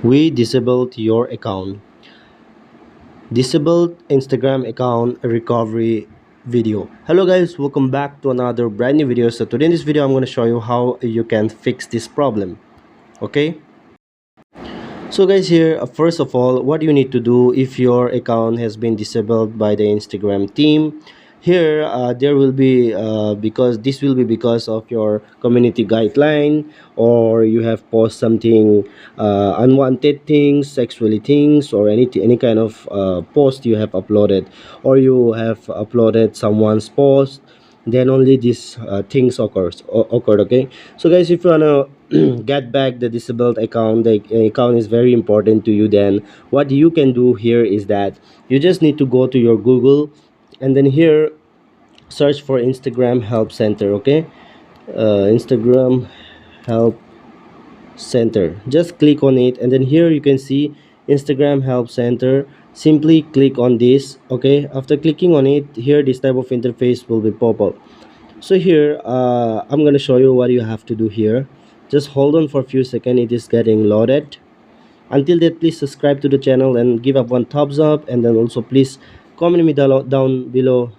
We disabled your account. Disabled Instagram account recovery video. Hello guys, welcome back to another brand new video. So today in this video I'm going to show you how you can fix this problem. Okay, so guys, here first of all, what you need to do if your account has been disabled by the Instagram team. Here there will be because this will be because of your community guideline, or you have post something unwanted things, sexually things, or any kind of post you have uploaded, or you have uploaded someone's post, then only these things occurred. Okay, so guys, if you wanna get back the disabled account, the account is very important to you, then what you can do here is that you just need to go to your Google, and then here search for Instagram Help Center. Okay, Instagram Help Center, just click on it, and then here you can see Instagram Help Center. Simply click on this. Okay, after clicking on it, here this type of interface will be pop up. So here I'm gonna show you what you have to do here. Just hold on for a few seconds, it is getting loaded. Until that, please subscribe to the channel and give up one thumbs up, and then also please comment me down below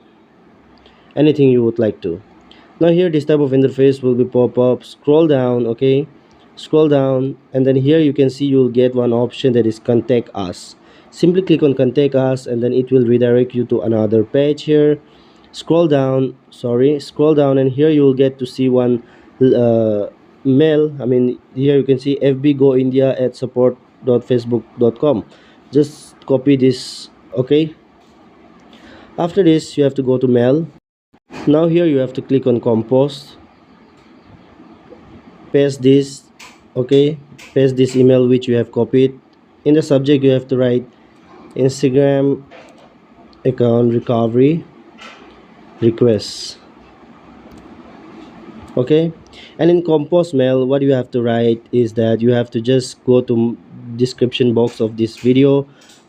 anything you would like to. Now here this type of interface will be pop up. Scroll down. Okay, scroll down, and then here you can see you'll get one option that is contact us. Simply click on contact us, and then it will redirect you to another page. Here scroll down, and here you will get to see one mail. Here you can see fbgoindia@support.facebook.com. Just copy this. Okay, after this you have to go to mail. Now here you have to click on compose, paste this. Okay, paste this email which you have copied. In the subject you have to write Instagram account recovery requests. Okay, and in compose mail, what you have to write is that you have to just go to description box of this video,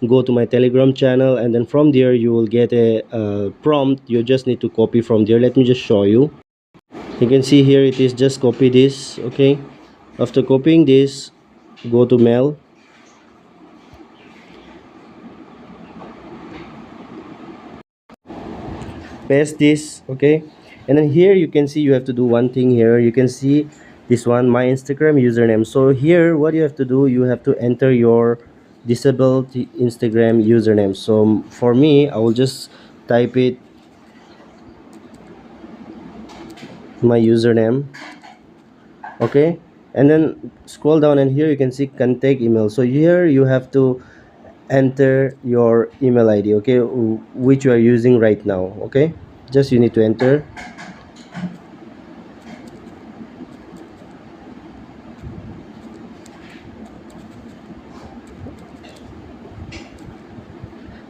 go to my Telegram channel, and then from there you will get a prompt. You just need to copy from there. Let me just show you. You can see here it is just copy this. Okay, after copying this, go to mail, paste this. Okay, and then here you can see you have to do one thing. Here you can see this one, my Instagram username. So here what you have to do, you have to enter your disabled Instagram username. So for me, I will just type it, my username. Okay, and then scroll down, and here you can see contact email. So here you have to enter your email ID, okay, which you are using right now. Okay, just you need to enter.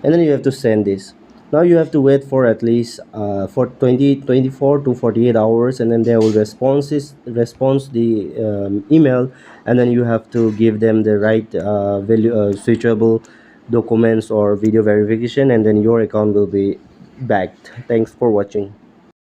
And then you have to send this. Now you have to wait for at least for 24 to 48 hours, and then they will response the email, and then you have to give them the right switchable documents or video verification, and then your account will be backed. Thanks for watching.